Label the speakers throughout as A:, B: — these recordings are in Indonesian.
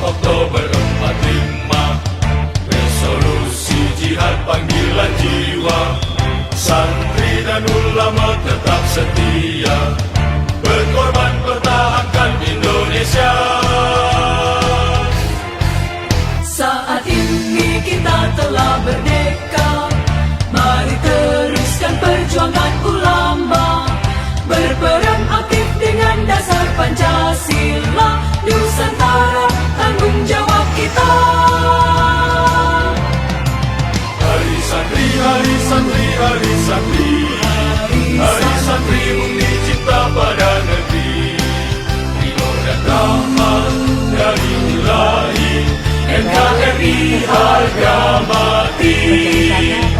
A: Oktober 45, resolusi jihad panggilan jiwa. Santri dan ulama tetap setia, berkorban pertahankan Indonesia.
B: Saat ini kita telah merdeka, mari teruskan perjuangan ulama, berperan aktif dengan dasar Pancasila. Nusantara tanggung jawab kita.
A: Hari santri, hari santri, hari santri, hari santri bukti cinta pada negeri. Ridho dan rahmat dari Ilahi, NKRI harga mati.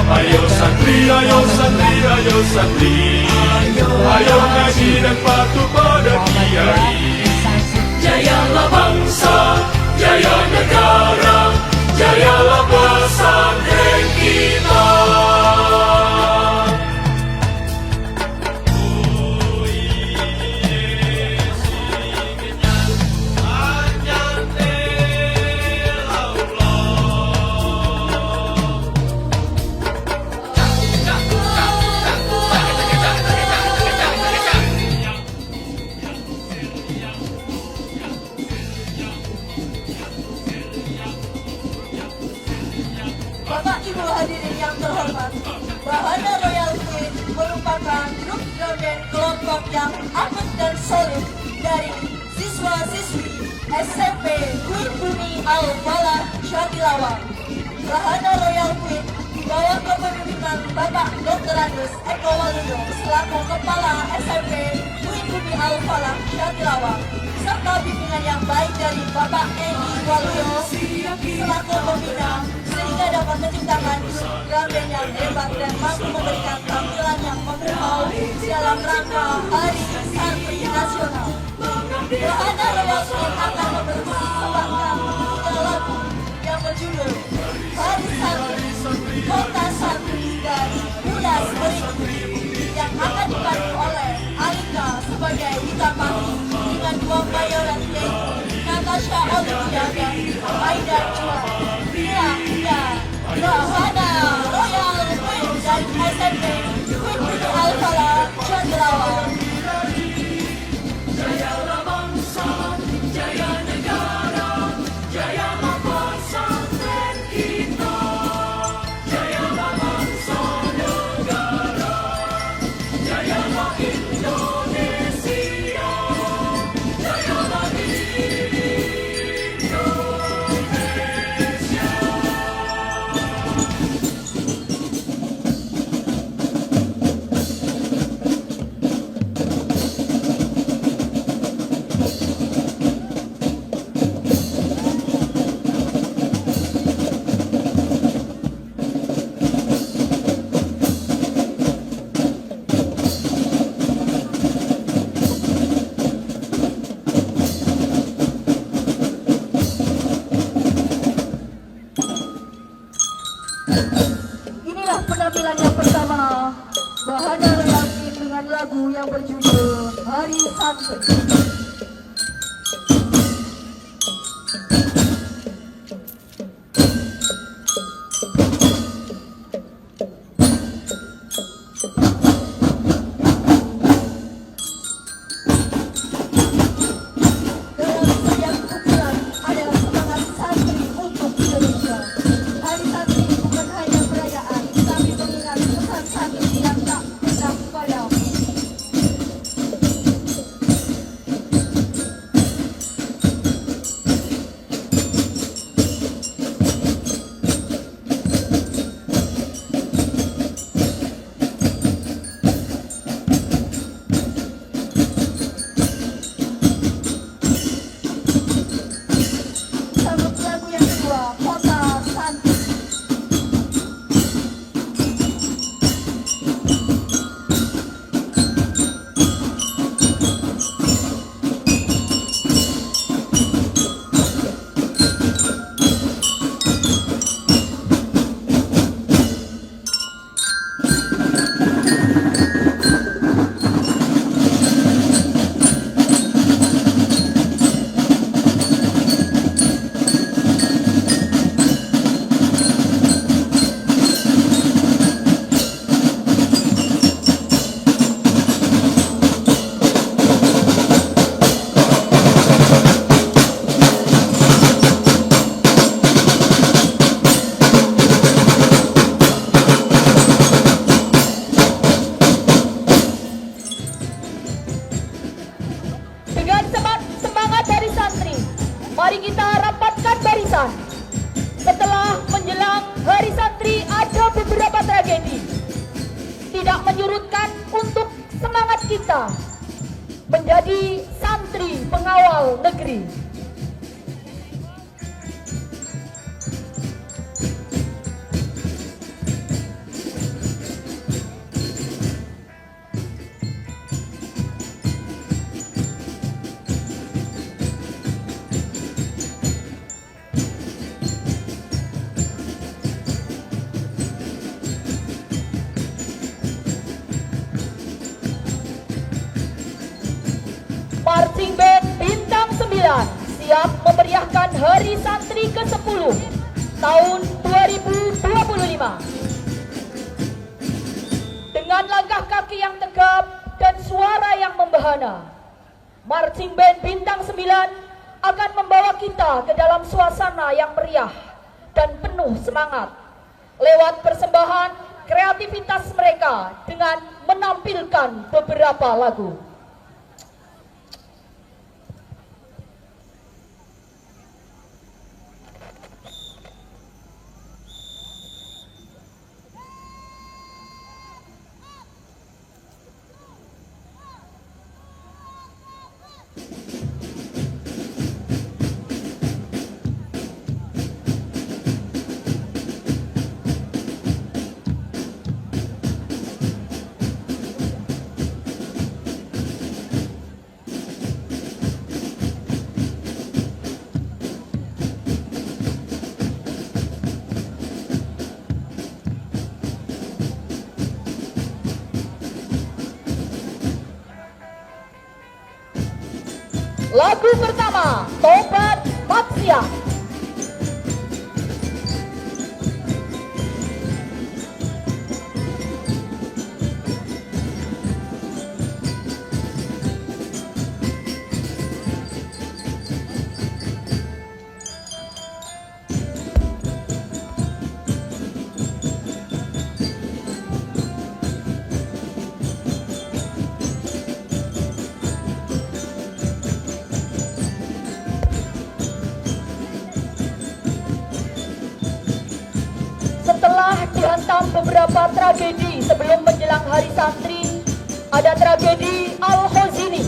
A: Ayo santri, ayo santri, ayo santri, ayo ngaji dan patuh pada kiai.
B: Jayalah bangsa,
A: Jaya negara, jayalah pesantren kita.
C: Bapak Ibu hadirin yang terhormat, Bahana Royal Queen merupakan grup dan kelompok yang aktif dan solid dari siswa-siswi SMP Queen Bumi Al-Falah Syatilawa. Bahana Royal Queen di bawah kepemimpinan Bapak Dr. Andes Eko Waluyo selaku Kepala SMP Queen Bumi Al-Falah Syatilawa, serta bimbingan yang baik dari Bapak Edi Waluyo selaku pembina, sehingga dapat menciptakan grup band yang hebat dan mampu memberikan tampilan yang memukau dalam rangka Hari Santri Nasional. Bahana Royal Queen akan mempersembahkan 3 lagu yang berjudul Hari Santri, Kota Santri, dan Ulas Berikut, yang akan dibantu oleh Alika sebagai ditambahi dengan 2 bayaran yaitu Natasha Olivia dan Aida Chua. Bahana Royal Queen dari SMP Queen Bumi Al-Falah Syatilawa.
B: jayalah bangsa, jaya negara, jayalah pesantren kita. Jayalah bangsa negara, jayalah Indonesia, jayalah Indonesia.
C: Inilah penampilan yang pertama Bahana Royal Queen dengan lagu yang berjudul Hari Santri. Dalam setiap kumpulan adalah semangat santri untuk Indonesia. Hari Santri bukan hanya perayaan, tapi mengingat pesan santri yang tak pernah padam.
D: kita menjadi santri pengawal negeri. Marching Band Bintang 9 siap memeriahkan Hari Santri ke-10 tahun 2025. Dengan langkah kaki yang tegap dan suara yang membahana, Marching Band Bintang 9 akan membawa kita ke dalam suasana yang meriah dan penuh semangat lewat persembahan kreativitas mereka dengan menampilkan beberapa lagu. Lagu pertama, Tobat Maksiat. Dihantam beberapa tragedi sebelum menjelang Hari Santri, ada tragedi Al-Khazini.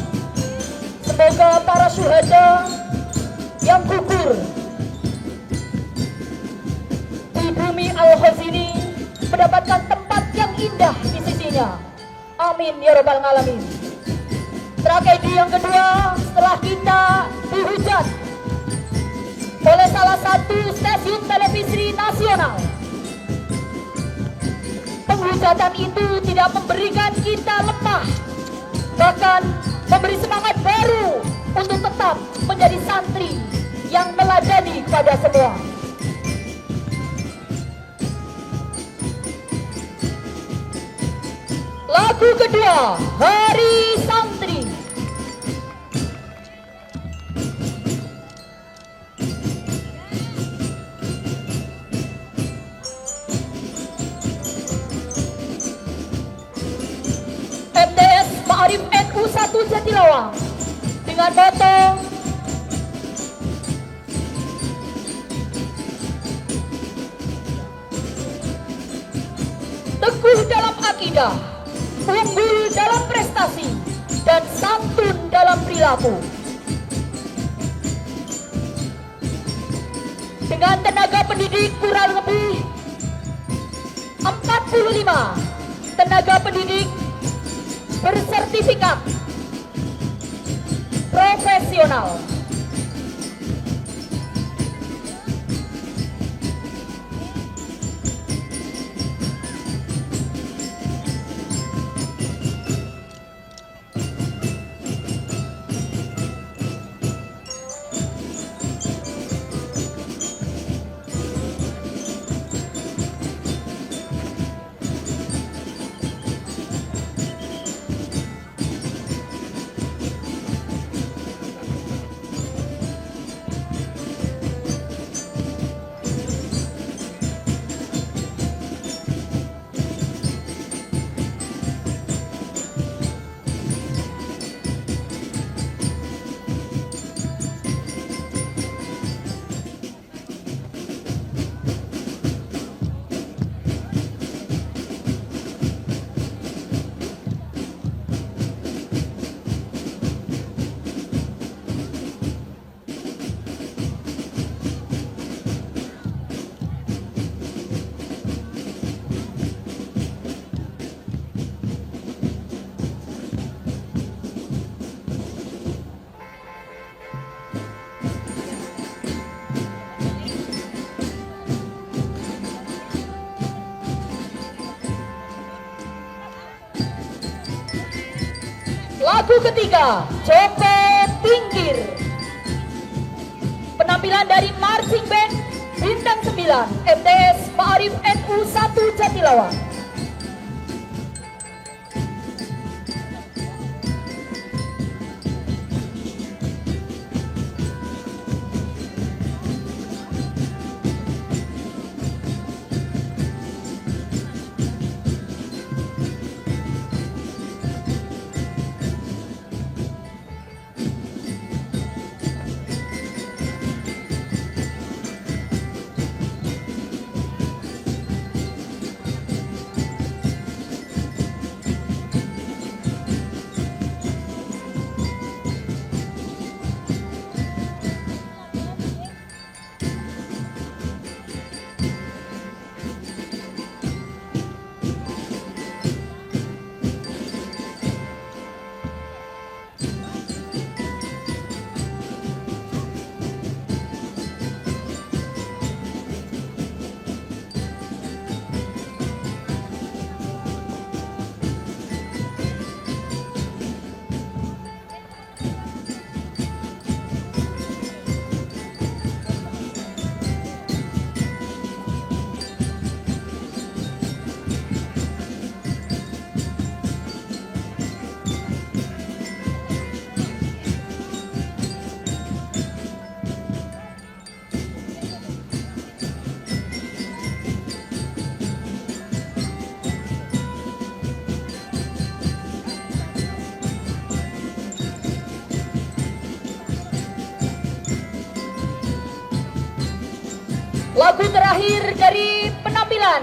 D: Semoga para syuhada yang gugur di bumi Al-Khazini mendapatkan tempat yang indah di sisinya. Amin ya rabbal alamin. Tragedi yang kedua, setelah kita dihujat oleh salah satu stasiun televisi nasional, penghujatan itu tidak memberikan kita lemah, bahkan memberi semangat baru untuk tetap menjadi santri yang meladani kepada semua. Lagu kedua, Hari Santri. Ma'arif NU 1 Jatilawang dengan moto teguh dalam akidah, unggul dalam prestasi, dan santun dalam perilaku. Dengan tenaga pendidik kurang lebih 45 tenaga pendidik bersertifikat profesional. Lagu ketiga, Joko Pinggir. Penampilan dari Marching Band Bintang 9 MTS Ma'arif NU 1 Jatilawang. Lagu terakhir dari penampilan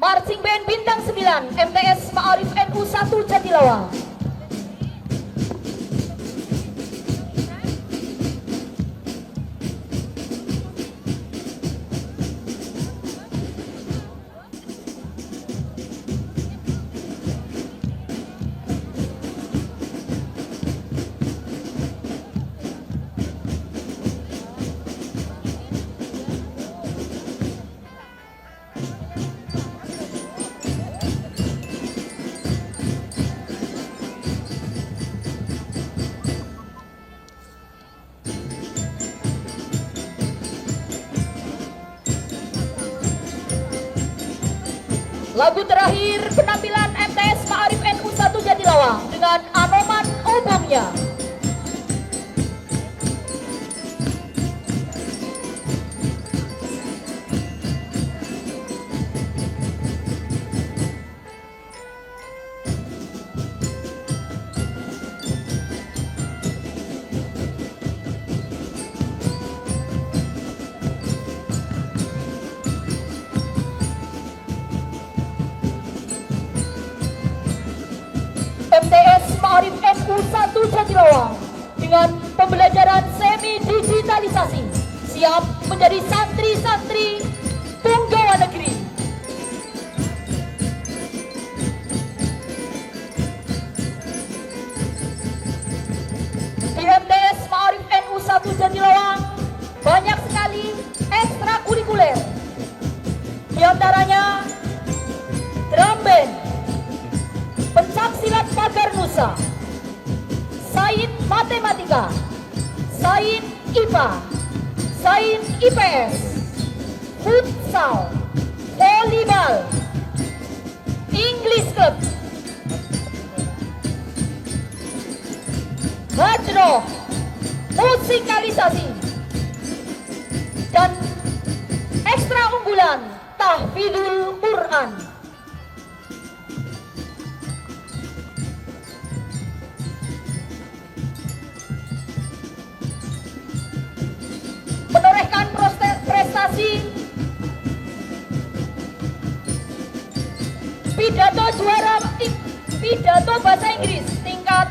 D: Marching Band Bintang 9 MTS Ma'arif NU 1 Jatilawang. Lagu terakhir penampilan MTS Ma'arif NU 1 Jatilawang dengan Anoman Obongnya. MTS Ma'arif NU 1 Jatilawang dengan pembelajaran semi digitalisasi siap menjadi santri-santri punggawa negeri. Di MTS Ma'arif NU 1 Jatilawang banyak sekali ekstrakurikuler, di antaranya drum band, pencaksilat pagar nusa, sains matematika, sains IPA, sains IPS, futsal, volleyball, English club, hadroh, musikalisasi, dan ekstra unggulan tahfidzul Quran. Menorehkan prestasi pidato bahasa Inggris tingkat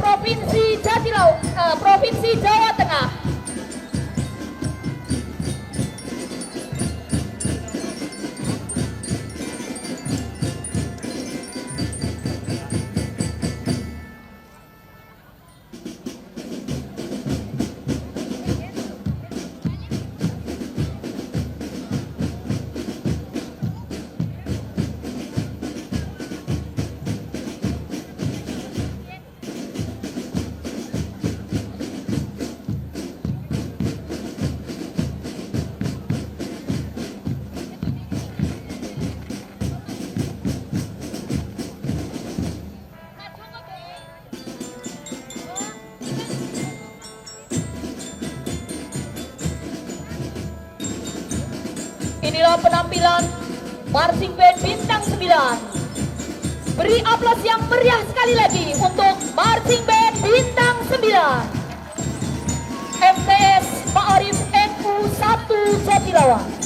D: Provinsi Jawa Tengah. Inilah penampilan marching band bintang 9. Beri aplaus yang meriah sekali lagi untuk marching band bintang 9. MTS Ma'arif NU 1 Jatilawan.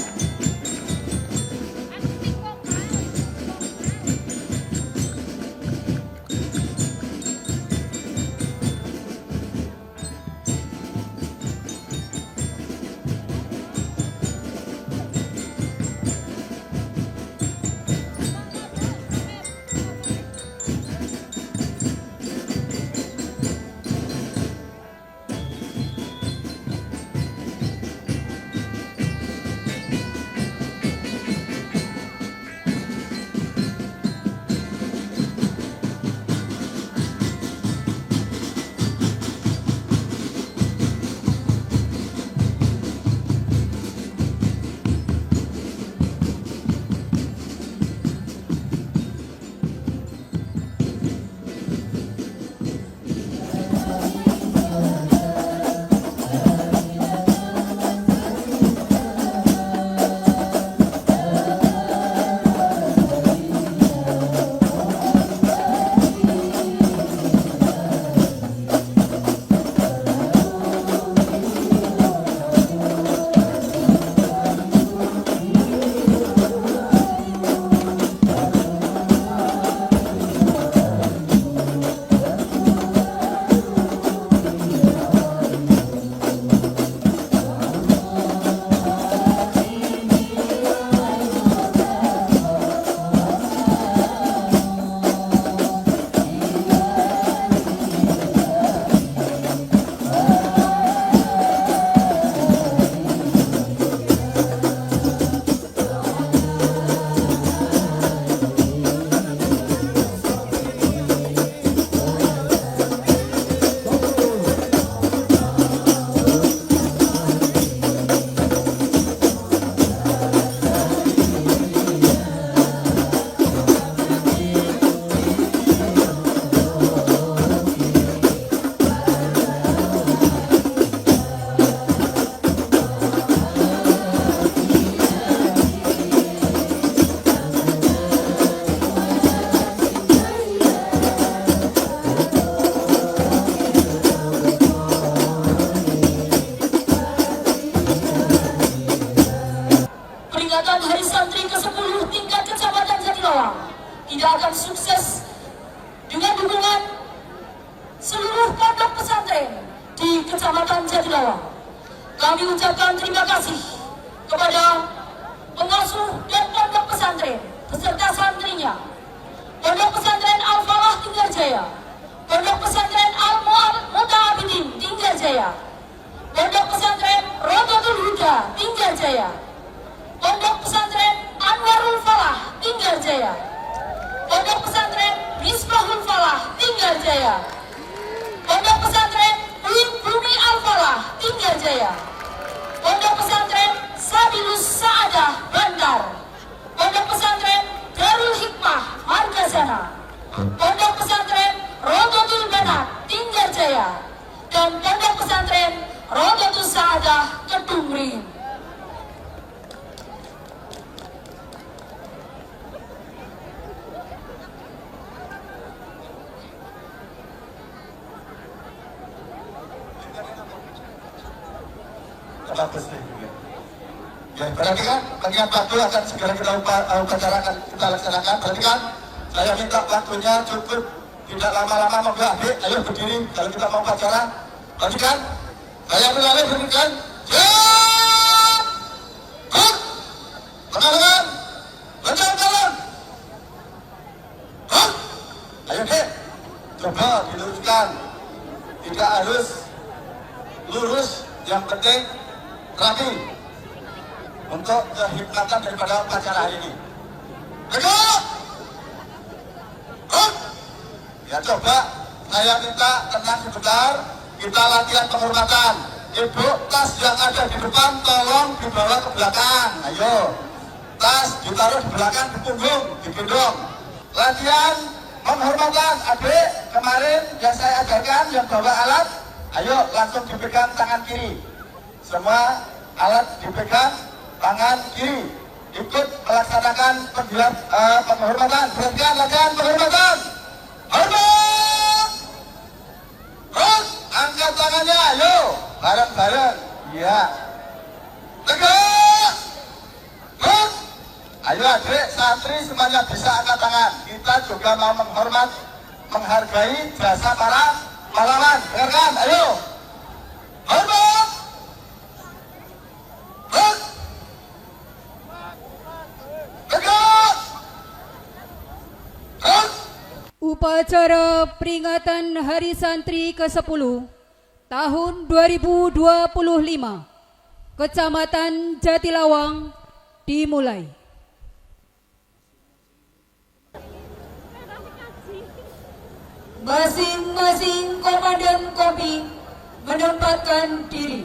D: Tidak akan sukses dengan dukungan seluruh pondok pesantren di Kecamatan Jatilawang. Kami ucapkan terima kasih kepada pengasuh dan pondok pesantren beserta santrinya, Pondok Pesantren Al-Falah Tinggarjaya, Pondok Pesantren Al-Muta'abidin Tinggarjaya, Pondok Pesantren Rodotul Huda Tinggarjaya, Pondok Pesantren Anwarul Falah Tinggarjaya, Pondok Pesantren Misbahul Falah Tinggarjaya, Pondok Pesantren Bumi Al-Falah Tinggarjaya, Pondok Pesantren Sabilus Sa'adah Bantar, Pondok Pesantren Darul Hikmah Margazana, Pondok Pesantren Rodotul Banat Tinggarjaya, dan Pondok Pesantren Rodotul Sa'adah Kedungring.
E: Ya, perhatikan, bagian waktu akan segera kita laksanakan. Perhatikan, saya minta waktunya cukup, tidak lama-lama, monggo adik, ayo berdiri kalau kita mau upacara. Perhatikan, saya beralih berikan. Siap, kut, pengalangan, lancar jalan, kut. Ayo dek, coba diluruskan, tidak harus lurus, yang penting rapi untuk kehikmatan daripada upacara hari ini. Tegak! Ya coba, saya minta tenang sebentar, kita latihan penghormatan. Ibu, tas yang ada di depan tolong dibawa ke belakang. Ayo, tas ditaruh di belakang, di punggung, di gendong. Latihan penghormatan. Adik, kemarin yang saya ajarkan, yang bawa alat, ayo langsung dipegang tangan kiri. Semua alat dipegang tangan kiri. ikut melaksanakan penghormatan. Berikan latihan penghormatan. Hormat. Angkat tangannya, ayo bareng-bareng. Iya. Tegak. Ayo adik santri semuanya bisa angkat tangan. Kita juga mau menghargai jasa para pahlawan. Dengarkan, ayo. Hormat. Tegak.
F: Upacara peringatan Hari Santri ke-10 tahun 2025 Kecamatan Jatilawang dimulai.
D: Masing-masing komandan kompi menempatkan diri.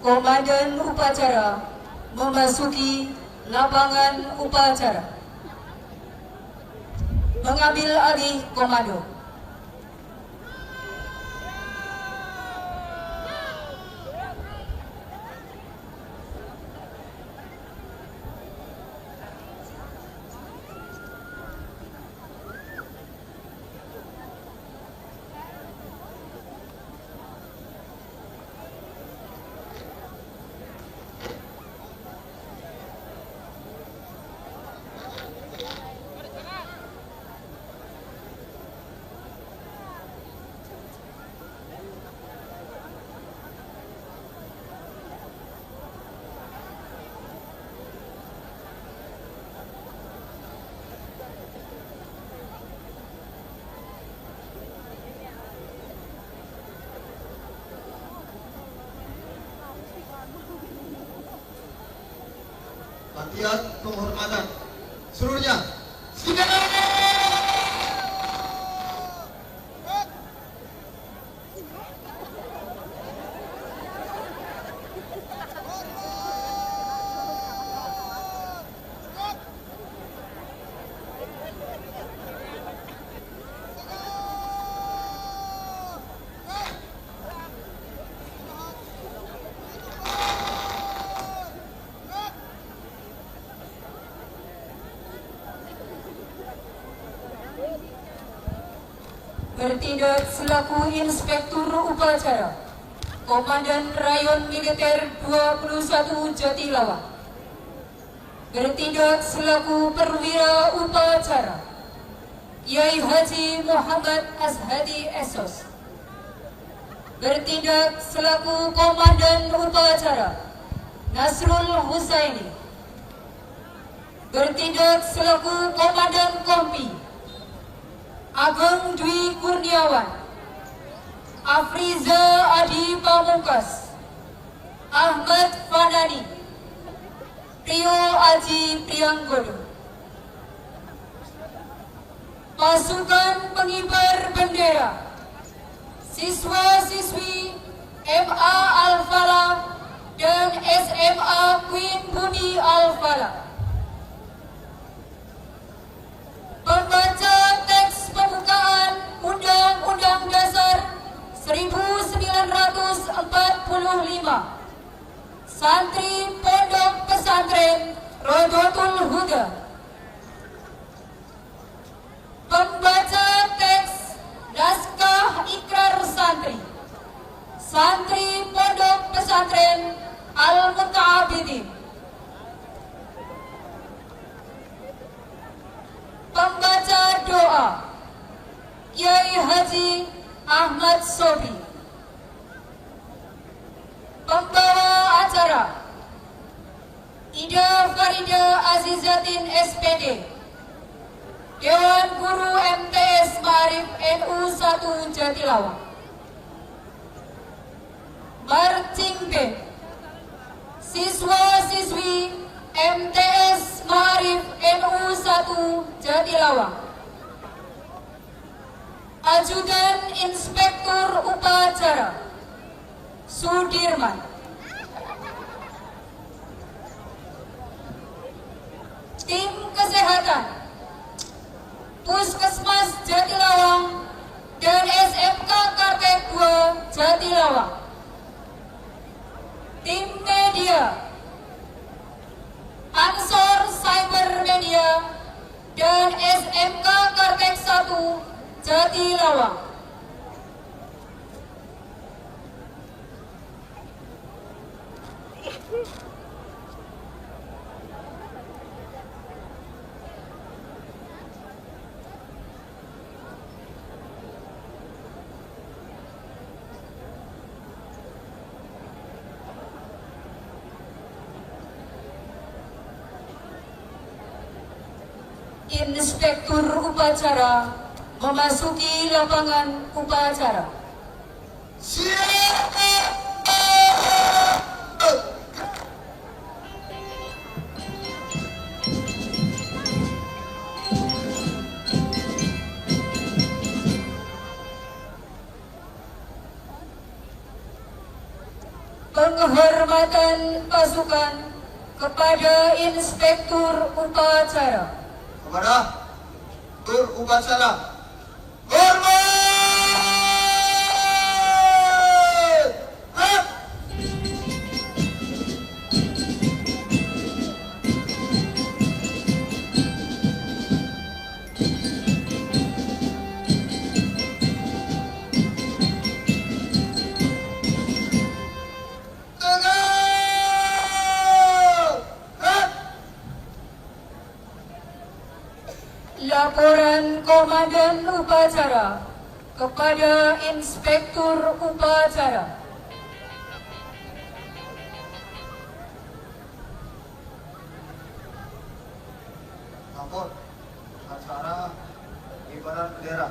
D: Komandan upacara memasuki lapangan upacara. Mengambil alih komando.
E: Latihan penghormatan seluruhnya. Siap.
D: Bertindak selaku Inspektur Upacara Komandan Rayon Militer 21 Jatilawang. Bertindak selaku Perwira Upacara Yai Haji Muhammad Ashadi Esos. Bertindak selaku Komandan Upacara Nasrul Husaini. Bertindak selaku Komandan Kompi Ageng Dwi Kurniawan, Afriza Adi Pamungkas, Ahmad Fanani, Prio Aji Prianggodo. Pasukan pengibar bendera, siswa-siswi MA Al-Falah dan SMA Queen Budi Al-Falah. Pembaca teks pembukaan Undang-Undang Dasar 1945. Santri Pondok Pesantren
F: Rodotul Huda. Pembaca teks naskah ikrar santri, santri Pondok Pesantren Al-Muta'abidin. Pembaca doa Kiai Haji Ahmad Sobi. Pembawa acara Ida Farida Azizatin SPD, Dewan Guru MTS Ma'arif NU 1 Jatilawang. Marching Band siswa-siswi MTS Ma'arif NU 1 Jatilawang. Ajudan Inspektur Upacara Sudirman. Tim Kesehatan Puskesmas Jatilawang dan SMK Kartek 2 Jatilawang. Tim Media Ansor Cyber Media dan SMK Kartek 1 Jatilawang. Inspektur upacara memasuki lapangan upacara.
E: Siap.
F: Penghormatan pasukan kepada Inspektur upacara.
E: Kepada tur upacara hormat. Hap.
F: Laporan Komandan Upacara kepada Inspektur Upacara.
E: Lapor acara kibaran bendera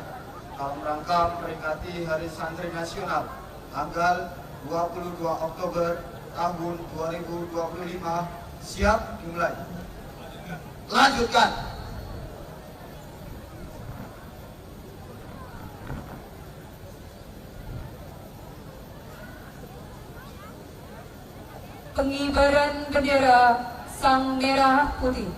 E: dalam rangka memperingati Hari Santri Nasional tanggal 22 Oktober tahun 2025 siap dimulai. Lanjutkan.
F: Pengibaran bendera Sang Merah Putih.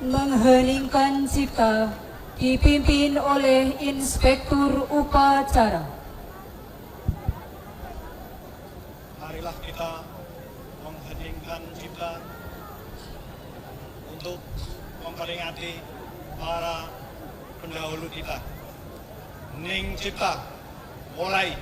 F: mengheningkan cipta dipimpin oleh Inspektur Upacara.
G: Marilah kita mengheningkan cipta untuk memperingati para pendahulu kita. Hening cipta, mulai.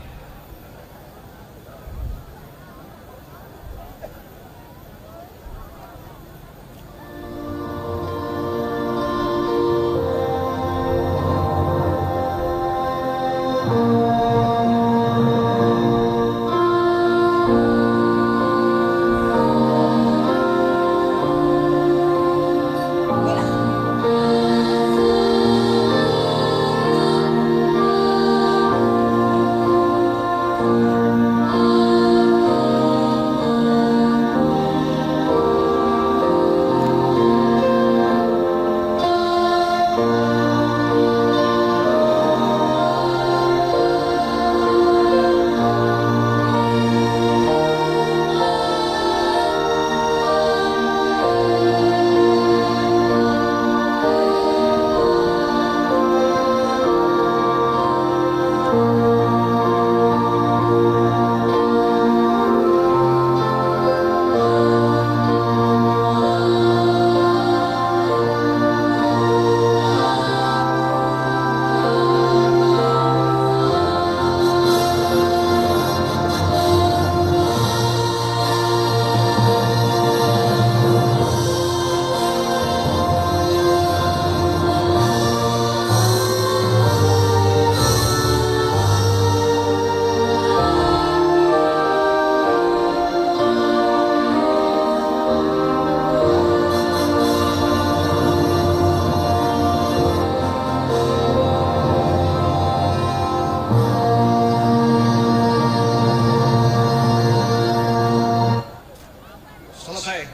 G: Selesai.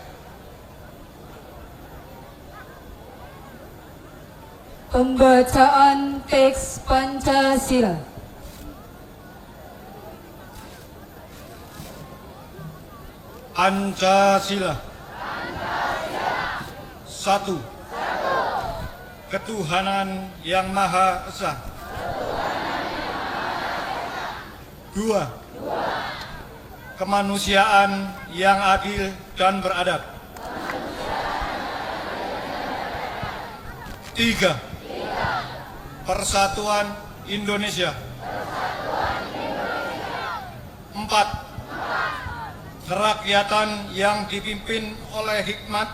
F: Pembacaan teks Pancasila.
G: Pancasila. Satu. Ketuhanan yang Maha Esa. Dua. Kemanusiaan yang adil dan beradab. Tiga. Persatuan Indonesia. Empat. Kerakyatan yang dipimpin oleh hikmat,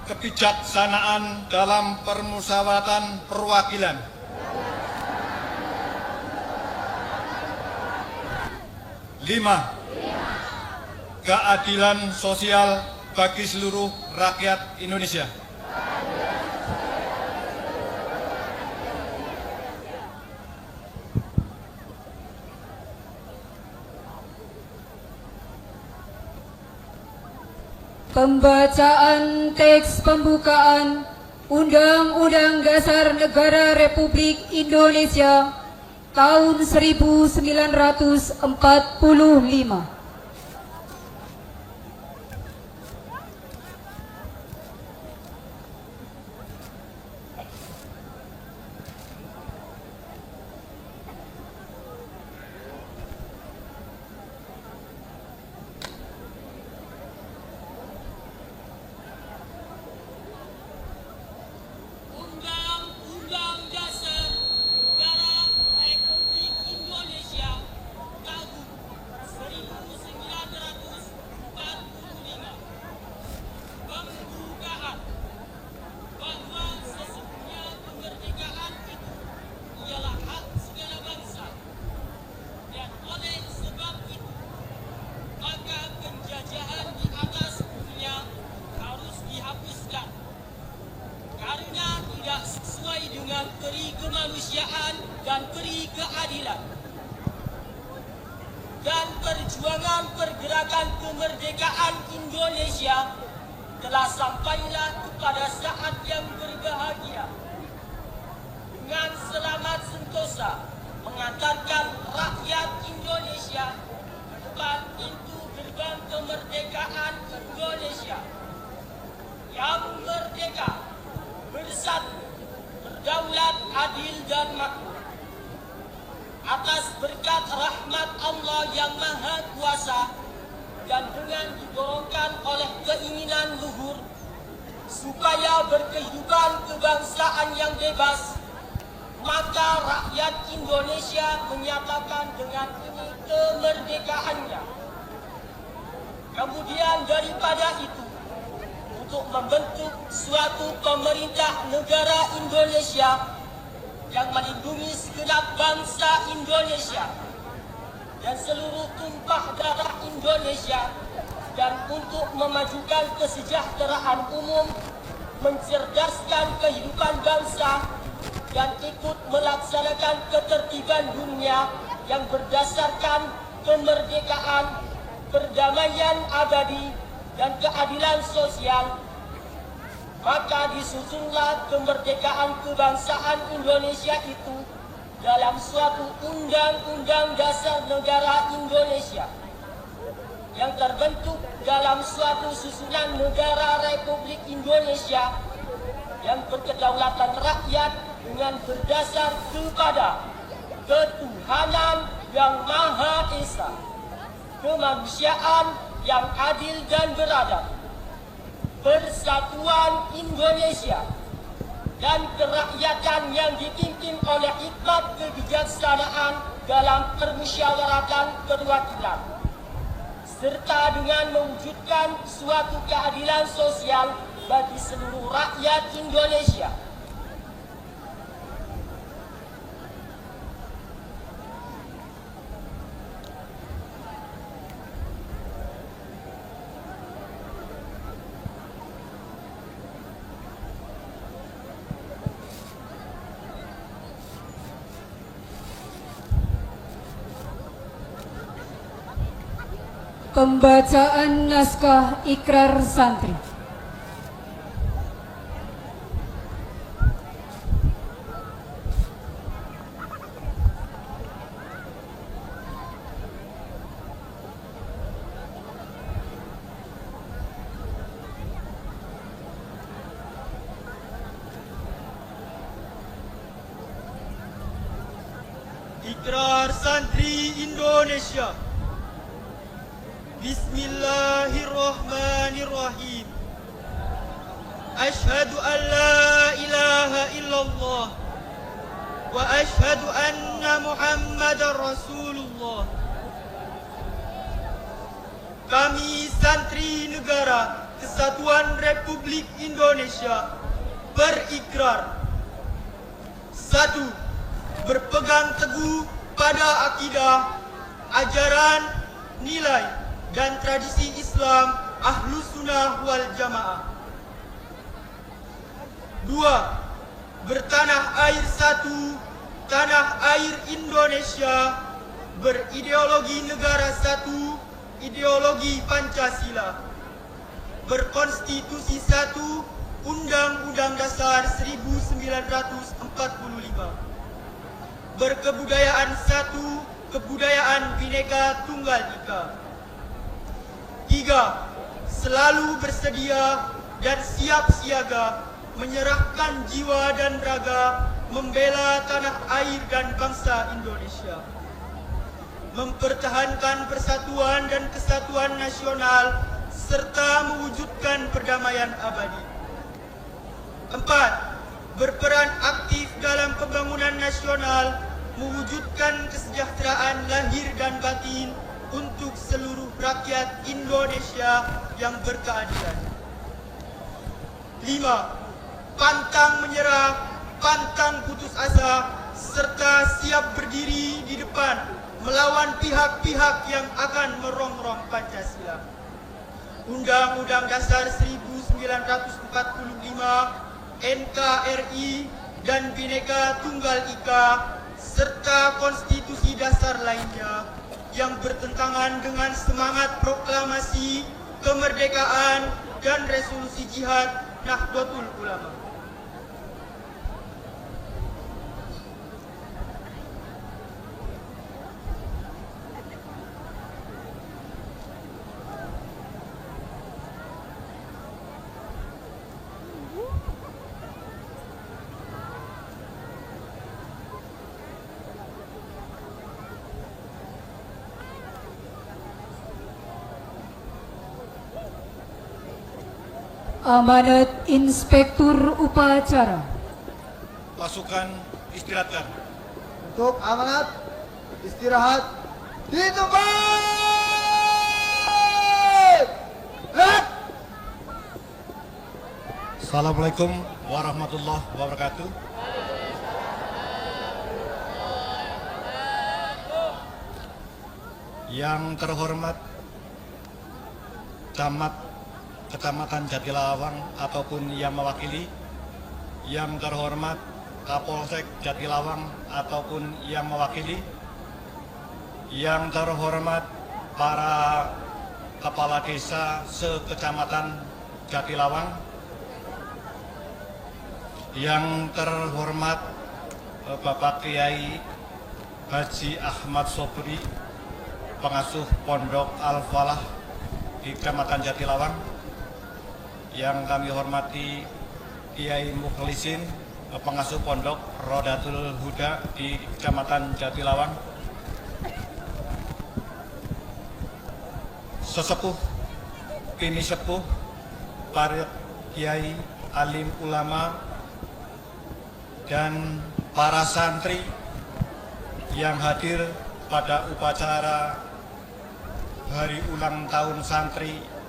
G: kebijaksanaan dalam permusyawaratan perwakilan. Lima. Keadilan sosial bagi seluruh rakyat Indonesia.
F: Pembacaan teks pembukaan Undang-Undang Dasar Negara Republik Indonesia tahun 1945.
B: Undang-Undang Dasar Negara Republik Indonesia tahun 1945. Pembukaan bahwa sesungguhnya kemerdekaan itu ialah hak segala bangsa, dan oleh sebab itu maka penjajahan di atas dunia harus dihapuskan karena tidak sesuai dengan peri kemanusiaan dan peri keadilan. Dan perjuangan pergerakan kemerdekaan Indonesia telah sampailah kepada saat yang berbahagia dengan selamat sentosa mengantarkan rakyat Indonesia ke depan pintu gerbang perjuangan kemerdekaan Indonesia yang merdeka, bersatu, berdaulat, adil dan makmur. Atas berkat rahmat Allah yang Maha Kuasa dan dengan didorongkan oleh keinginan luhur supaya berkehidupan kebangsaan yang bebas, maka rakyat Indonesia menyatakan dengan ini kemerdekaannya. Kemudian daripada itu, untuk membentuk suatu pemerintah negara Indonesia yang melindungi segenap bangsa Indonesia dan seluruh tumpah darah Indonesia, dan untuk memajukan kesejahteraan umum, mencerdaskan kehidupan bangsa, dan ikut melaksanakan ketertiban dunia yang berdasarkan kemerdekaan, perdamaian abadi, dan keadilan sosial, maka disusunlah kemerdekaan kebangsaan Indonesia itu dalam suatu Undang-Undang Dasar Negara Indonesia yang terbentuk dalam suatu susunan negara Republik Indonesia yang berkedaulatan rakyat dengan berdasar kepada ketuhanan yang Maha Esa, kemanusiaan yang adil dan beradab, persatuan Indonesia, dan kerakyatan yang dipimpin oleh hikmat kebijaksanaan dalam permusyawaratan perwakilan, serta dengan mewujudkan suatu keadilan sosial bagi seluruh rakyat Indonesia.
F: Pembacaan naskah ikrar santri.
H: Ikrar Santri Indonesia. Bismillahirrahmanirrahim. Asyhadu an la ilaha illallah wa asyhadu anna Muhammadar Rasulullah. Kami santri negara Kesatuan Republik Indonesia berikrar: 1. Berpegang teguh pada akidah, ajaran, nilai, dan tradisi Islam Ahlus Sunnah wal Jamaah. 2. Bertanah air satu, tanah air Indonesia, berideologi negara satu, ideologi Pancasila, berkonstitusi satu, Undang-Undang Dasar 1945, berkebudayaan satu, kebudayaan Bhinneka Tunggal Ika. 3. Selalu bersedia dan siap siaga menyerahkan jiwa dan raga membela tanah air dan bangsa Indonesia, mempertahankan persatuan dan kesatuan nasional serta mewujudkan perdamaian abadi. 4. Berperan aktif dalam pembangunan nasional, mewujudkan kesejahteraan lahir dan batin untuk seluruh rakyat Indonesia yang berkeadilan. 5. Pantang menyerah, pantang putus asa, serta siap berdiri di depan melawan pihak-pihak yang akan merongrong Pancasila, Undang-Undang Dasar 1945, NKRI, dan Bhinneka Tunggal Ika, serta konstitusi dasar lainnya yang bertentangan dengan semangat proklamasi kemerdekaan dan resolusi jihad Nahdlatul Ulama.
F: Amanat Inspektur Upacara.
G: Pasukan istirahatkan.
E: Untuk amanat istirahat di tempat. Gerak.
G: Assalamualaikum warahmatullahi wabarakatuh. Yang terhormat Camat Kecamatan Jatilawang ataupun yang mewakili, yang terhormat Kapolsek Jatilawang ataupun yang mewakili, yang terhormat para kepala desa se-Kecamatan Jatilawang, yang terhormat Bapak Kiai Haji Ahmad Sobri, pengasuh Pondok Al-Falah di Kecamatan Jatilawang, yang kami hormati Kiai Mukhlisin, pengasuh Pondok Rodatul Huda di Kecamatan Jatilawang, sesepuh, pini sepuh, para kiai, alim ulama, dan para santri yang hadir pada upacara Hari Ulang Tahun Santri.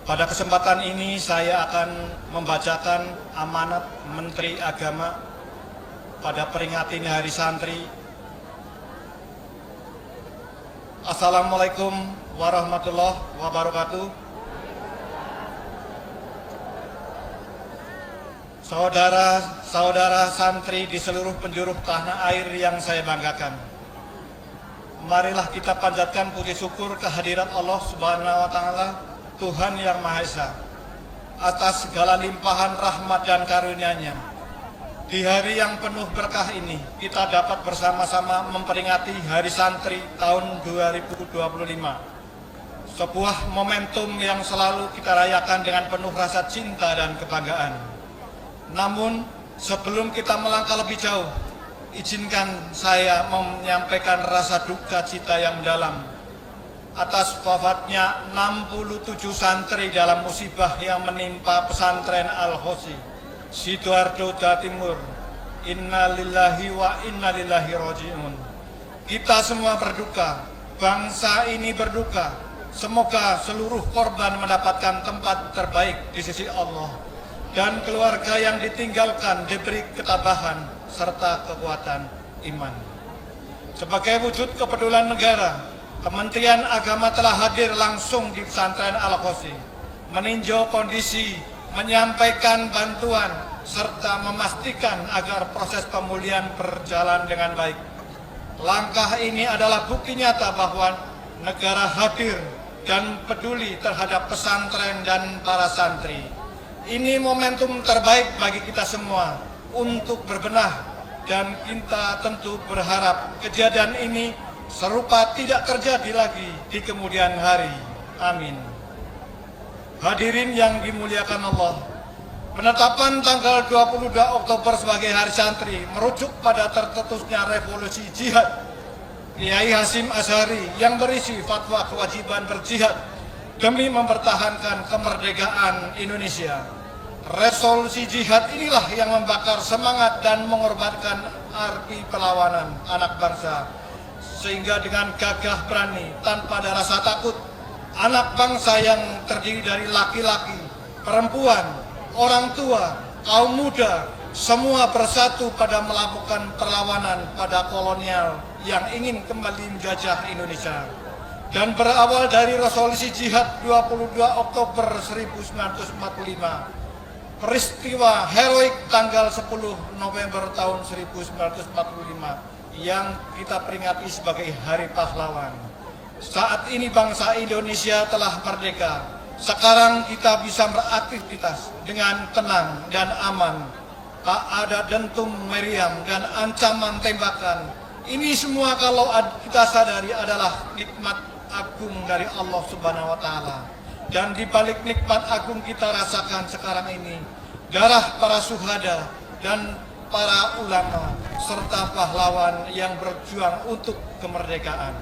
G: Pada kesempatan ini saya akan membacakan amanat Menteri Agama pada peringatan Hari Santri. Assalamualaikum warahmatullahi wabarakatuh. Saudara-saudara santri di seluruh penjuru tanah air yang saya banggakan, marilah kita panjatkan puji syukur kehadirat Allah Subhanahu wa Ta'ala, Tuhan yang Maha Esa, atas segala limpahan rahmat dan karunia-Nya. Di hari yang penuh berkah ini, kita dapat bersama-sama memperingati Hari Santri tahun 2025. Sebuah momentum yang selalu kita rayakan dengan penuh rasa cinta dan kebanggaan. Namun, sebelum kita melangkah lebih jauh, izinkan saya menyampaikan rasa duka cita yang mendalam atas wafatnya 67 santri dalam musibah yang menimpa pesantren Al-Khosi, Sidoarjo, Jawa Timur. Innalillahi wa innalillahi roji'un. Kita semua berduka, bangsa ini berduka. Semoga seluruh korban mendapatkan tempat terbaik di sisi Allah, dan keluarga yang ditinggalkan diberi ketabahan serta kekuatan iman. Sebagai wujud kepedulian negara, Kementerian Agama telah hadir langsung di pesantren Al-Khosi, meninjau kondisi, menyampaikan bantuan, serta memastikan agar proses pemulihan berjalan dengan baik. Langkah ini adalah bukti nyata bahwa negara hadir dan peduli terhadap pesantren dan para santri. Ini momentum terbaik bagi kita semua untuk berbenah, dan kita tentu berharap kejadian ini serupa tidak terjadi lagi di kemudian hari. Amin. Hadirin yang dimuliakan Allah, penetapan tanggal 22 Oktober sebagai Hari Santri merujuk pada tercetusnya revolusi jihad Kiai Hasyim Asy'ari yang berisi fatwa kewajiban berjihad demi mempertahankan kemerdekaan Indonesia. Resolusi jihad inilah yang membakar semangat dan mengorbankan arti perlawanan anak bangsa, sehingga dengan gagah berani tanpa ada rasa takut, anak bangsa yang terdiri dari laki-laki, perempuan, orang tua, kaum muda, semua bersatu pada melakukan perlawanan pada kolonial yang ingin kembali menjajah Indonesia. Dan berawal dari resolusi jihad 22 Oktober 1945, peristiwa heroik tanggal 10 November tahun 1945 yang kita peringati sebagai Hari Pahlawan. Saat ini bangsa Indonesia telah merdeka. Sekarang kita bisa beraktivitas dengan tenang dan aman. Tak ada dentum meriam dan ancaman tembakan. Ini semua kalau kita sadari adalah nikmat agung dari Allah Subhanahu wa Ta'ala. Dan di balik nikmat agung kita rasakan sekarang ini, darah para syuhada dan para ulama serta pahlawan yang berjuang untuk kemerdekaan.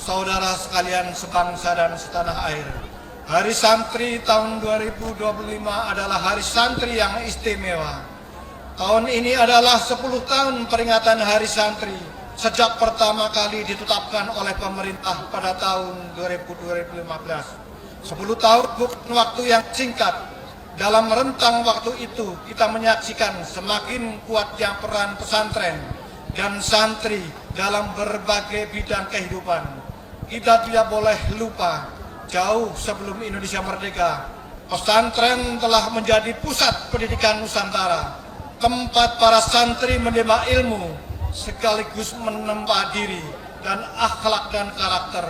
G: saudara sekalian sebangsa dan setanah air. Hari Santri tahun 2025 adalah Hari Santri yang istimewa. Tahun ini adalah 10 tahun peringatan Hari Santri sejak pertama kali ditetapkan oleh pemerintah pada tahun 2015. 10 tahun bukan waktu yang singkat. Dalam rentang waktu itu kita menyaksikan semakin kuatnya peran pesantren dan santri dalam berbagai bidang kehidupan. Kita tidak boleh lupa, jauh sebelum Indonesia merdeka, pesantren telah menjadi pusat pendidikan Nusantara, tempat para santri menimba ilmu sekaligus menempa diri dan akhlak dan karakter.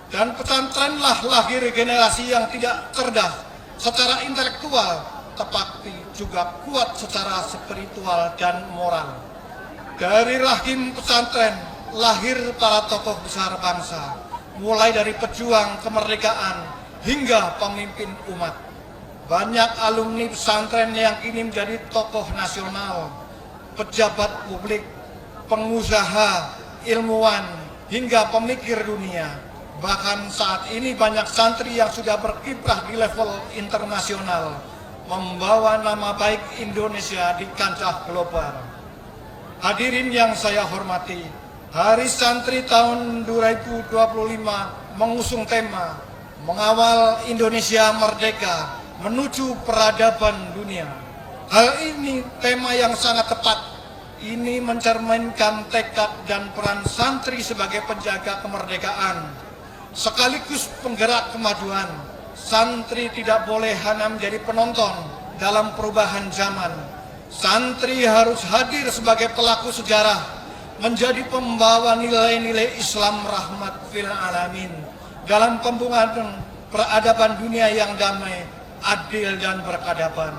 G: Dan pesantrenlah lahir generasi yang tidak cerdas secara intelektual, tetapi juga kuat secara spiritual dan moral. Dari rahim pesantren lahir para tokoh besar bangsa, mulai dari pejuang kemerdekaan hingga pemimpin umat. Banyak alumni pesantren yang kini menjadi tokoh nasional, pejabat publik, pengusaha, ilmuwan, hingga pemikir dunia. Bahkan saat ini banyak santri yang sudah berkiprah di level internasional, membawa nama baik Indonesia di kancah global. Hadirin yang saya hormati, Hari Santri tahun 2025 mengusung tema Mengawal Indonesia Merdeka Menuju Peradaban Dunia. Hal ini tema yang sangat tepat. Ini mencerminkan tekad dan peran santri sebagai penjaga kemerdekaan, sekaligus penggerak kemajuan. Santri tidak boleh hanya menjadi penonton dalam perubahan zaman. Santri harus hadir sebagai pelaku sejarah, menjadi pembawa nilai-nilai Islam rahmat fil alamin dalam pembangunan peradaban dunia yang damai, adil dan berkeadaban.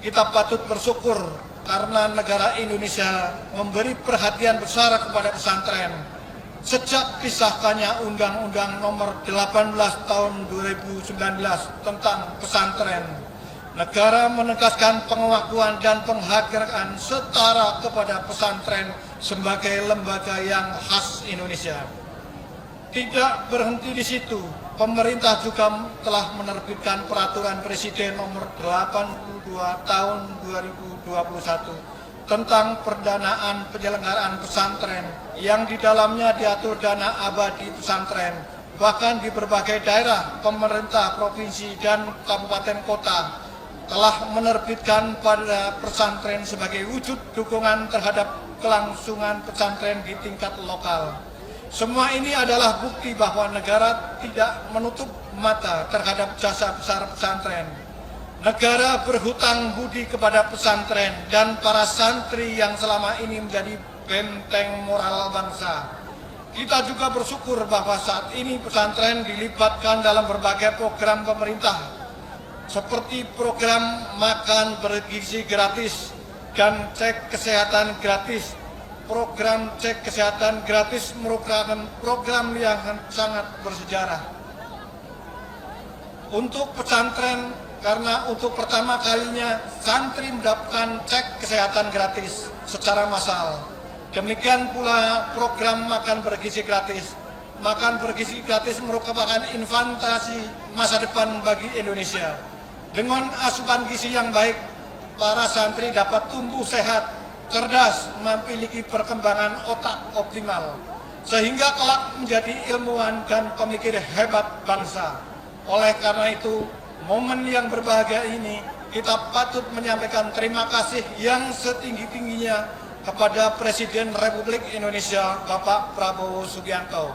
G: Kita patut bersyukur karena negara Indonesia memberi perhatian besar kepada pesantren. Sejak disahkannya Undang-Undang Nomor 18 Tahun 2019 tentang pesantren, negara menegaskan pengakuan dan penghargaan setara kepada pesantren sebagai lembaga yang khas Indonesia. Tidak berhenti di situ, pemerintah juga telah menerbitkan Peraturan Presiden Nomor 82 Tahun 2021 tentang pendanaan penyelenggaraan pesantren, yang di dalamnya diatur dana abadi pesantren. Bahkan di berbagai daerah, pemerintah provinsi dan kabupaten kota telah menerbitkan pada pesantren sebagai wujud dukungan terhadap kelangsungan pesantren di tingkat lokal. Semua ini adalah bukti bahwa negara tidak menutup mata terhadap jasa besar pesantren. Negara berhutang budi kepada pesantren dan para santri yang selama ini menjadi benteng moral bangsa. Kita juga bersyukur bahwa saat ini pesantren dilibatkan dalam berbagai program pemerintah, seperti program makan bergizi gratis dan cek kesehatan gratis. Program cek kesehatan gratis merupakan program yang sangat bersejarah untuk pesantren, karena untuk pertama kalinya santri mendapatkan cek kesehatan gratis secara massal. Demikian pula program makan bergizi gratis. Makan bergizi gratis merupakan investasi masa depan bagi Indonesia. Dengan asupan gizi yang baik, para santri dapat tumbuh sehat, cerdas, memiliki perkembangan otak optimal, sehingga kelak menjadi ilmuwan dan pemikir hebat bangsa. Oleh karena itu, momen yang berbahagia ini, kita patut menyampaikan terima kasih yang setinggi-tingginya kepada Presiden Republik Indonesia Bapak Prabowo Subianto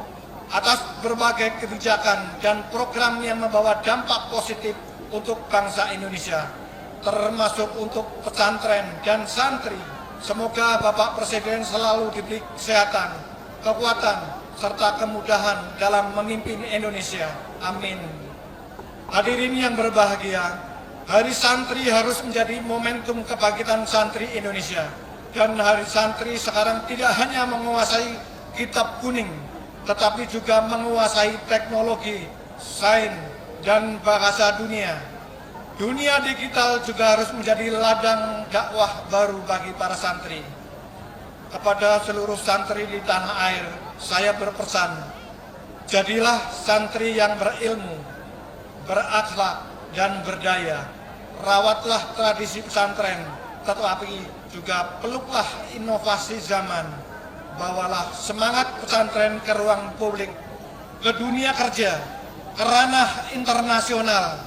G: atas berbagai kebijakan dan program yang membawa dampak positif untuk bangsa Indonesia, termasuk untuk pesantren dan santri. Semoga Bapak Presiden selalu diberi kesehatan, kekuatan, serta kemudahan dalam memimpin Indonesia. Amin. Hadirin yang berbahagia, Hari Santri harus menjadi momentum kebangkitan santri Indonesia. Dan Hari Santri sekarang tidak hanya menguasai kitab kuning, tetapi juga menguasai teknologi, sains, dan bahasa dunia. Dunia digital juga harus menjadi ladang dakwah baru bagi para santri. Kepada seluruh santri di tanah air, saya berpesan, Jadilah santri yang berilmu, berakhlak, dan berdaya. Rawatlah tradisi pesantren, tetapi juga peluklah inovasi zaman. Bawalah semangat pesantren ke ruang publik, ke dunia kerja, ke ranah internasional.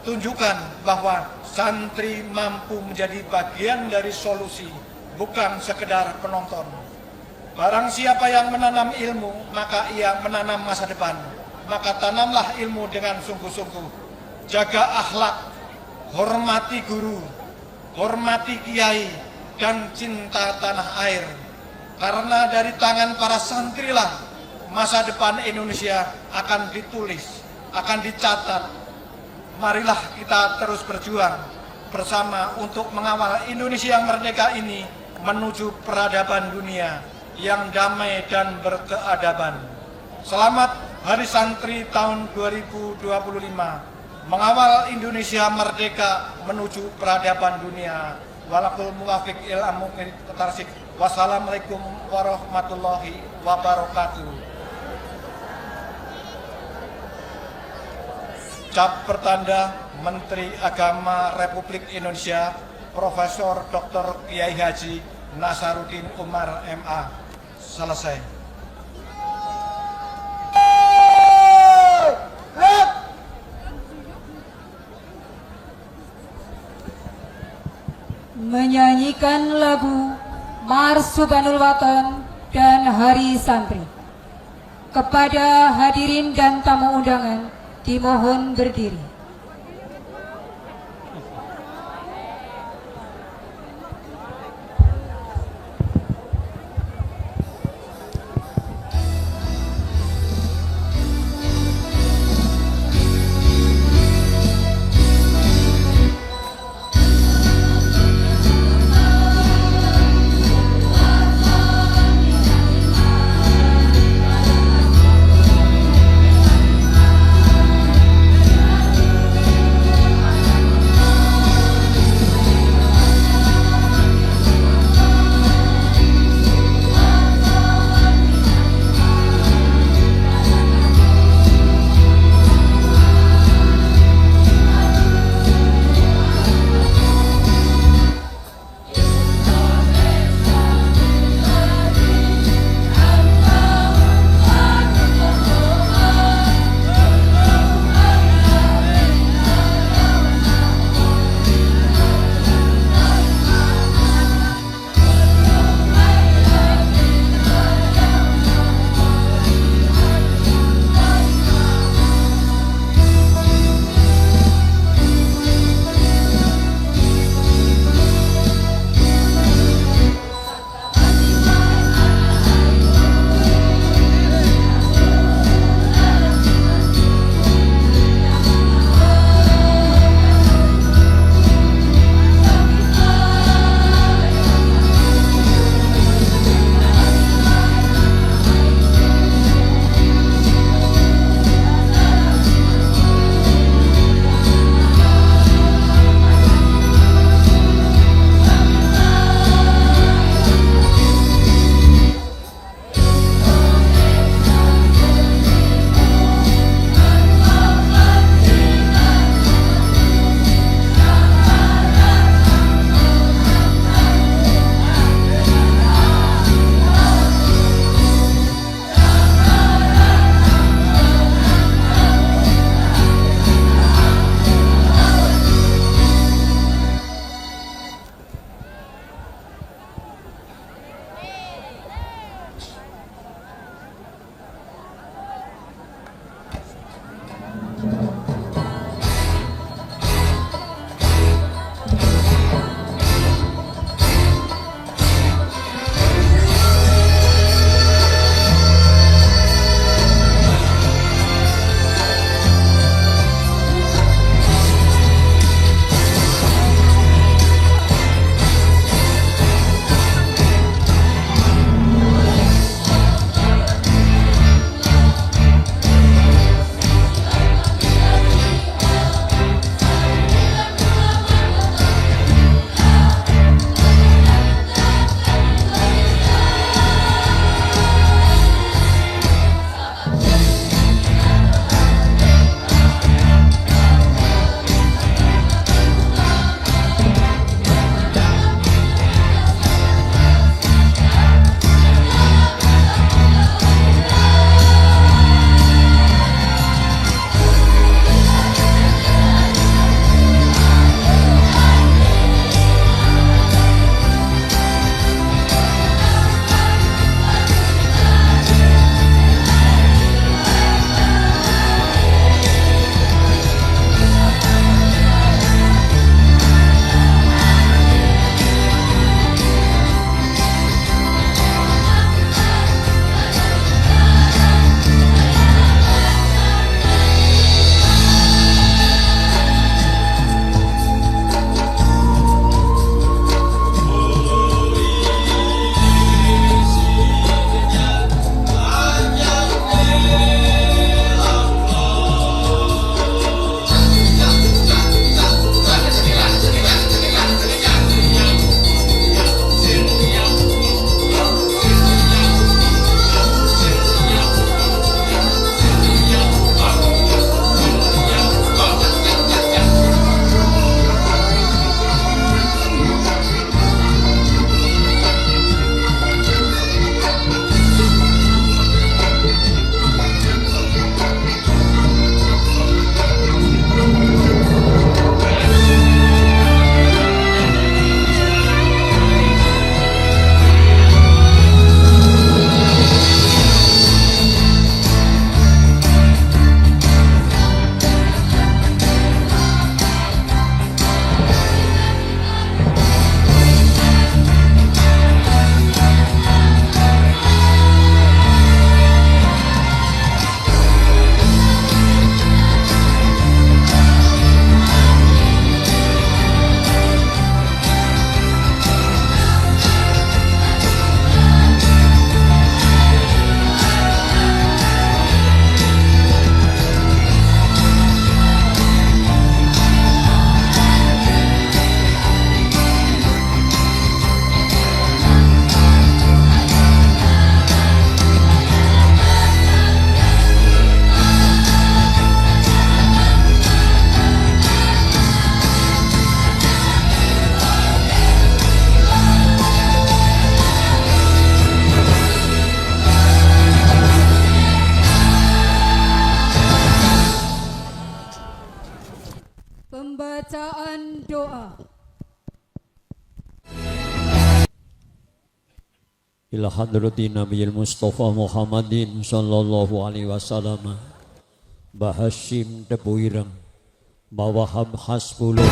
G: Tunjukkan bahwa santri mampu menjadi bagian dari solusi, bukan sekedar penonton. Barang siapa yang menanam ilmu, maka ia menanam masa depan. Maka tanamlah ilmu dengan sungguh-sungguh. Jaga akhlak, hormati guru, hormati kiai, dan cinta tanah air. Karena dari tangan para santrilah masa depan Indonesia akan ditulis, akan dicatat. Marilah kita terus berjuang bersama untuk mengawal Indonesia yang merdeka ini menuju peradaban dunia yang damai dan berkeadaban. Selamat Hari Santri tahun 2025, mengawal Indonesia merdeka menuju peradaban dunia. Walakul muwafiq ilal muqtarsik. Wassalamualaikum warahmatullahi wabarakatuh. Cap pertanda Menteri Agama Republik Indonesia Profesor Dr. Kiai Haji Nasaruddin Umar MA. Selesai.
F: Menyanyikan lagu Mars Subhanul Watan dan Hari Santri. Kepada hadirin dan tamu undangan dimohon berdiri. Pembacaan doa.
I: Ila hadratin Nabiyil Mustafa Muhammadin sallallahu alaihi wasallam. Bahashim Tebuireng, Bawahab Hasbullah,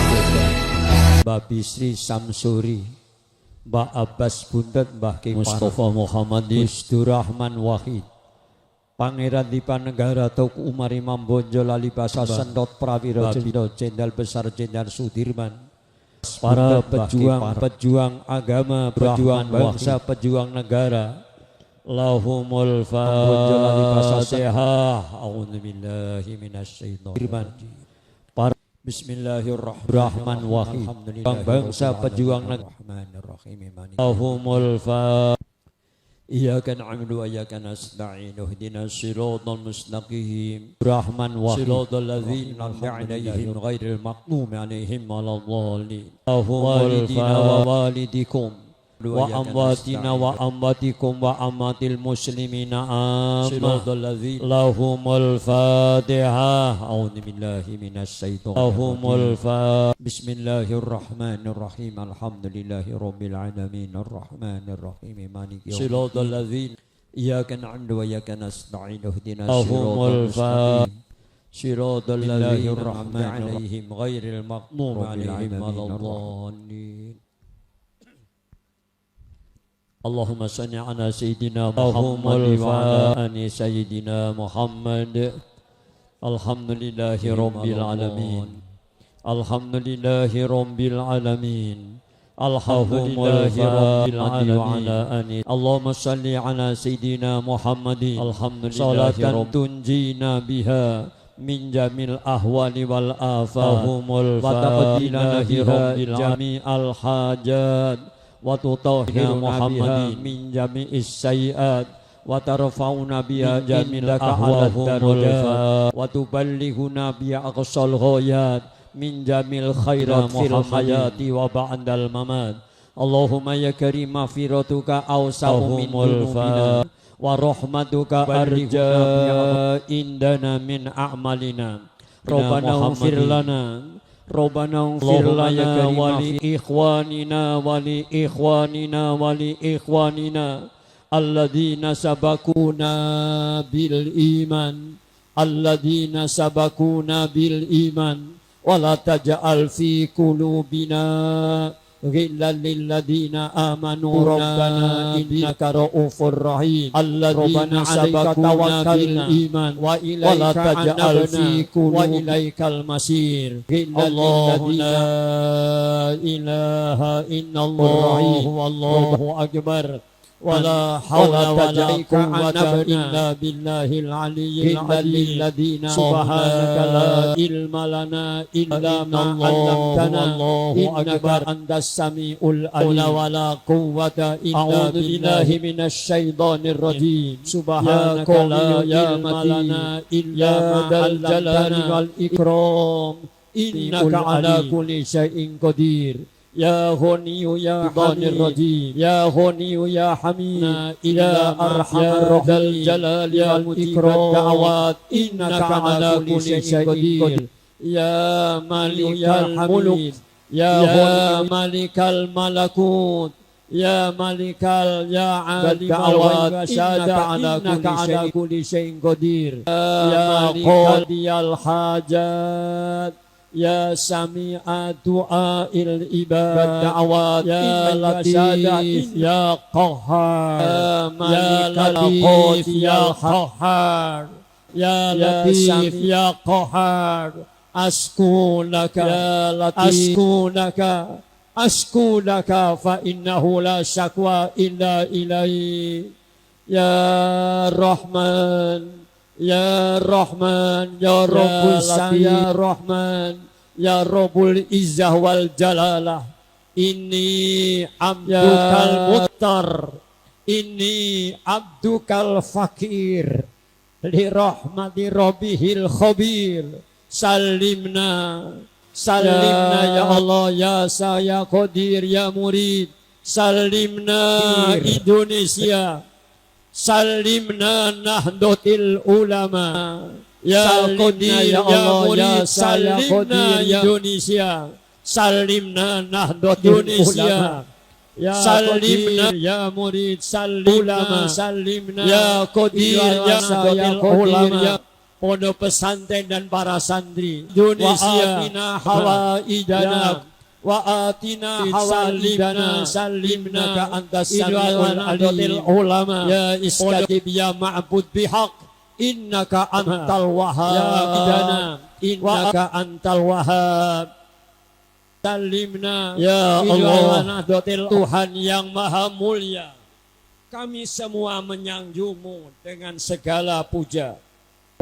I: Babisri Samsuri, Mbak Abbas Buntet, Mbah King Mustafa Muhammadin, Gusturahman Wahid, Pangeran Dipanegara Tuku Umar Imam Bonjo Lali Basa Sentot Prawiro Jenderal Besar Jenderal Sudirman, para pejuang agama, pejuang bangsa, pejuang negara. Lahumul Fatihah. A'udzubillahi minasyaitonir rajim. Para Bismillahirrahmanirrahim. Bangsa pejuang negara. Lahumul Fatihah. Iyyaka na'budu wa iyyaka nasta'in. Ihdinas siratal mustaqim. Rahman wa siratal ladzina an'amta 'alaihim ghairil maghdubi 'alaihim waladdallin. Lahumul Fatihah wa walidikum wa amwatina wa amwatikum wa amatil muslimina amin. Lahumul Fatihah. A'udzubillahi minasyaitonir lahumul Fatihah. Bismillahirrahmanirrahim. Alhamdulillahi rabbil alamin arrahmanir rahim maliki siratal ladzina iyyaka na'budu wa iyyaka nasta'in ihdinas siratal mustaqim siratal ladzina an'amta 'alaihim ghairil maghdubi 'alaihim waladdallin. Allahumma salli ala Sayyidina Muhammad wa ala Sayyidina Muhammad. Alhamdulillahi Rabbil Alamin. Alhamdulillahi Rabbil Alamin. Alhamdulillahi Rabbil Alamin. Allahumma salli ala Sayyidina Muhammadin. Alhamdulillahi salatan tunjina biha min jamil ahwali wal afat wa taqdina biha jami'al hajat wa tutahhiruna biha min jami'is sayyi'at wa tarfa'una biha jamil ahwal darajat wa tuballighuna biha aqsal ghayat min jamil khairat fil hayati wa ba'dal mamat. Allahumma ya karim maghfiratuka awsa'u min dunubina wa rahmatuka arja indana min a'malina. Rabbana ighfir lana Rabbana ighfir lana wa li ikhwanina wa li ikhwanina wa li ikhwanina alladzina sabaquna bil iman alladzina sabaquna bil iman wa la taj'al fi qulubina ghillan lil ladzina amanu rabbana innaka ra'ufur rahim alladzina sabaquna bil iman wa ilaika taj'al fi qulubina wa ilaikal masir Allahu la ilaha illallah wallahu akbar wala hawla wala quwwata illa billahil aliyyil azim subhanaka la ilma lana illa ma 'allamtana innaka antas samiul alim wala quwwata illa billahi minasy syaithanir rajim subhanaka la ilma lana illa ma 'allamtana wal ikram innaka ala kulli syai'in qadir. Ya Ghaniyu ya Hamid, ya Ghaniyu ya Hamid, ya Arhamar Rahimin, Jalali wal Ikram da'awat, innaka ala kulli syai'in qadir. Ya Malikal Mulk, ya Malikal Malakut, ya Malikal ya Alim innaka ala kulli syai'in qadir. Ya Qadiyal Hajat, ya sami'a du'ail ibad da'awat ya latif ya qahhar ya latif ya qahhar ya latif ya qahhar askunaka ya latif askunaka fa innahu la syakwa illa ilaihi ya Rahman ya Rahman, ya Rabbul ya Rahman, ya Rabbul Izzah wal Jalalah. Ini abdukal muttar, ini abdukal fakir, li rahmati rabbihil khabir. Salimna, salimna ya Allah, ya saya qadir, ya murid. Salimna Indonesia. Salimna Nahdlatul Ulama, Ya Qadir, ya
A: Allah,
I: Murid, salimna Indonesia, salimna Nahdlatul Ulama. Ya salimna ya Murid, salimna salimna ya Qadir, ya Nahdlatul Ulama, pondok pesantren dan para santri Indonesia. Wa atina hawaidana wa atina hawaidana salimna ka antas samiul alim ulama ya istajib ya ma'bud bihaq innaka antal wahhab ya idana innaka antal wahhab salimna ya Allah Tuhan yang maha mulia. Kami semua menyanjungmu dengan segala puja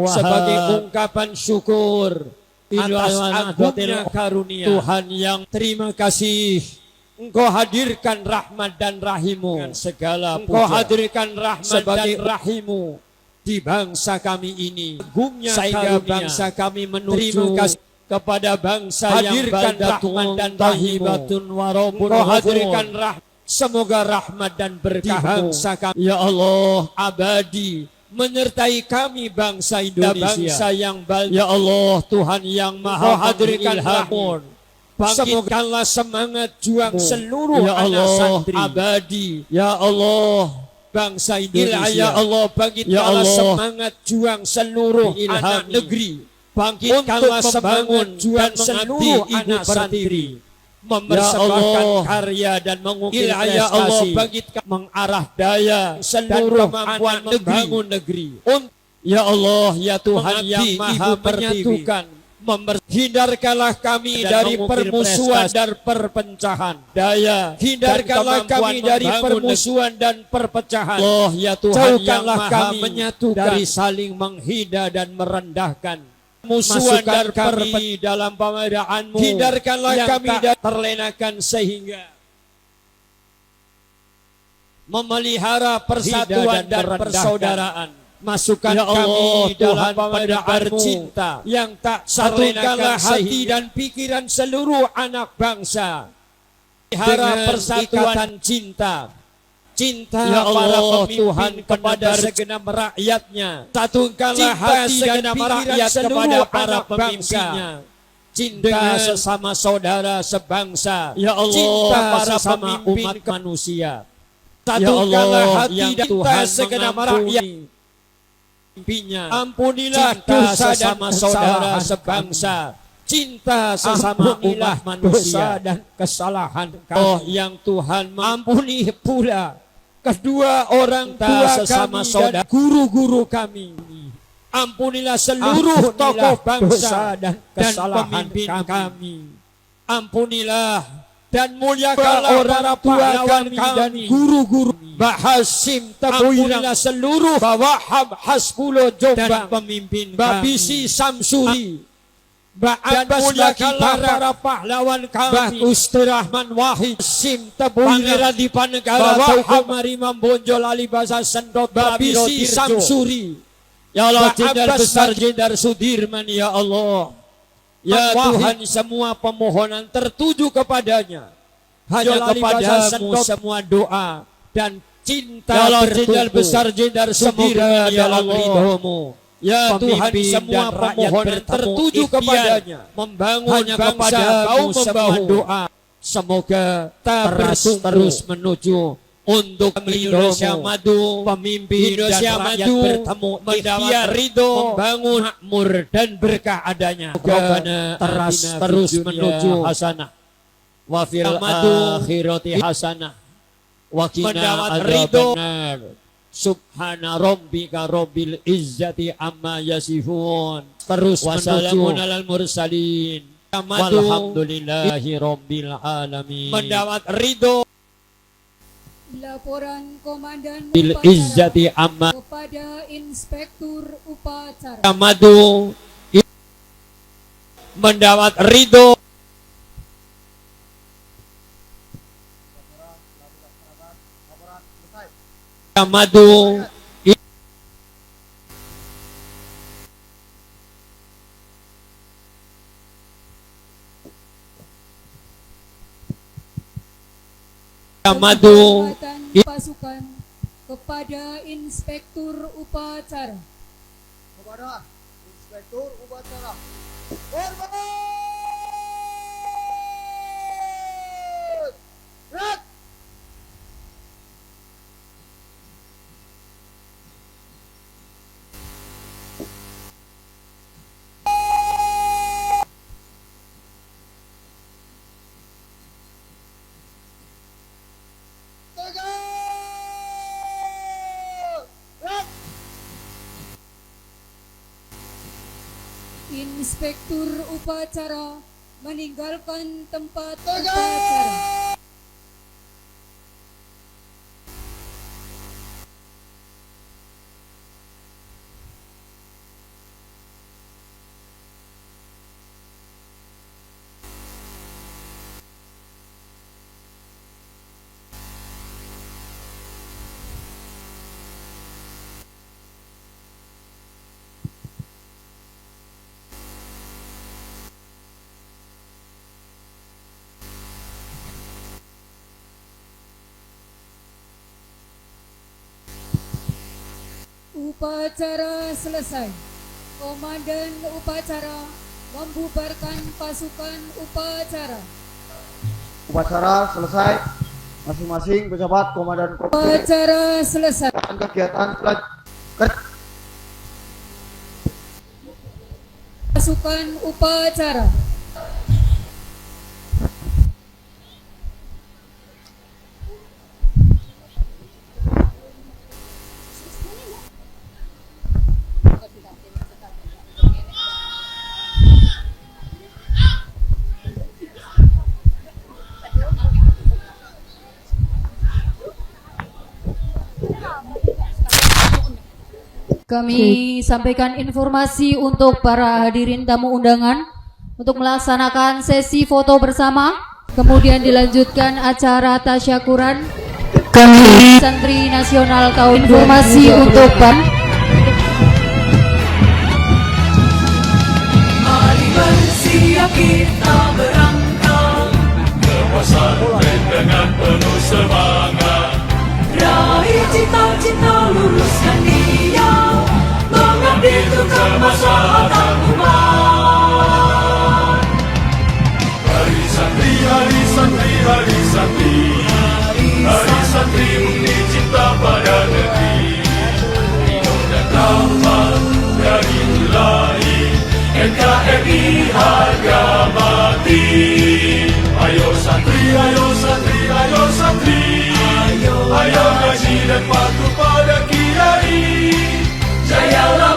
I: sebagai ungkapan syukur atas agungnya karunia Tuhan yang terima kasih. Engkau hadirkan rahmat dan rahimu dengan segala puja. Engkau hadirkan rahmat sebagai dan rahimu di bangsa kami ini, sehingga bangsa kami menuju kepada bangsa yang baldatun dan tahibatun warabun. Engkau hadirkan rahmat, semoga rahmat dan berkah bangsa kami ya Allah abadi menyertai kami bangsa Indonesia, bangsa yang ya Allah Tuhan yang maha hadirkan ilhamun, bangkitkanlah semangat juang seluruh ya anak santri abadi ya Allah bangsa Indonesia. Ya Allah, bangkitkanlah semangat juang seluruh anak negeri. Bangkitkanlah semangat juang seluruh anak santri. Mempersembahkan karya dan mengukir prestasi. Bangkitkan mengarah daya seluruh kemampuan membangun negeri. Ya Allah, ya Tuhan yang maha menyatukan. Hindarkanlah kami dari permusuhan dan perpecahan daya. Hindarkanlah kami dari permusuhan dan perpecahan. Allah ya Tuhan yang maha menyatukan dari saling menghina dan merendahkan. Musuhan dan kami dalam pemadaanmu. Hindarkanlah kami dari terlenakan sehingga memelihara persatuan dan persaudaraan. Masukkan ya Allah, kami dalam pemadaanmu cinta yang tak satukanlah hati dan pikiran seluruh anak bangsa. Pelihara persatuan cinta ya Allah Tuhan kepada segenap rakyatnya. Satukanlah hati dan pikiran seluruh para pemimpinnya. Cinta sesama saudara sebangsa ya Allah, cinta para sesama umat manusia. Satukanlah hati dan Tuhan segenap rakyat. Ampunilah dosa sesama saudara sebangsa, cinta sesama umat manusia dan kesalahan kami. Oh yang Tuhan ampuni pula kedua orang tua sesama saudara, guru-guru kami. Ampunilah seluruh tokoh bangsa dan pemimpin kami. Ampunilah dan muliakanlah para pahlawan dan guru-guru Mbak Hasim Tabuirang, seluruh Bawahab Hasbulo Jombang dan pemimpin Mbak Bisi Samsuri, Mbak Abbas lagi para pahlawan kami, Mbak Usturahman Wahid Hasim Tabuirang di Panegara Bawahab Marimam Bonjol Alibasa Sendot Mbak Bisi Samsuri ya Allah, Jenderal Besar Jenderal Sudirman ya Allah. Ya Tuhan, semua pemohonan tertuju kepadanya. Hanya kepadamu semua doa dan cinta Jenderal Besar Jenderal Sudirman dalam ridhomu. Ya Tuhan, semua pemohonan tertuju kepadanya. Membangun hanya kepadamu semua doa. Semoga terus menuju untuk Indonesia maju, pemimpin Indonesia maju, bertemu mendapat ridho, membangun makmur dan berkah adanya. Semoga terus menuju hasanah, wa fil akhirati hasanah, wa qina adzabannar. Subhana rabbika rabbil izzati amma yasifun. Terus wassalamun alal mursalin. Walhamdulillahi rabbil alamin. Mendapat ridho.
F: Laporan Komandan
I: Bil izzati amma
F: kepada Inspektur Upacara.
I: Madu mendapat ridho. Madu Madu
F: pasukan kepada Inspektur Upacara.
E: Kepada Inspektur upacara. Hormat! Red!
F: Inspektur upacara meninggalkan tempat upacara. Upacara selesai. Komandan upacara membubarkan pasukan upacara.
E: Upacara selesai. Masing-masing pejabat komandan
F: Upacara selesai.
E: kegiatan
F: Pasukan upacara.
J: Kami sampaikan informasi untuk para hadirin tamu undangan untuk melaksanakan sesi foto bersama, kemudian dilanjutkan acara tasyakuran Santri Nasional tahun informasi untuk
A: Mari bersiap kita berangkat ke pesantren dengan penuh semangat. Raih cita-cita, luruskan niat, mengabdi untuk kemaslahatan umat. Hari santri, hari santri, hari santri, hari santri bukti cinta pada negeri. Hidup dan amal dari mulai NKRI harga mati. Ayo santri, ayo santri, ayo santri, ayo ngaji dan patuh pada kiai. Jayalah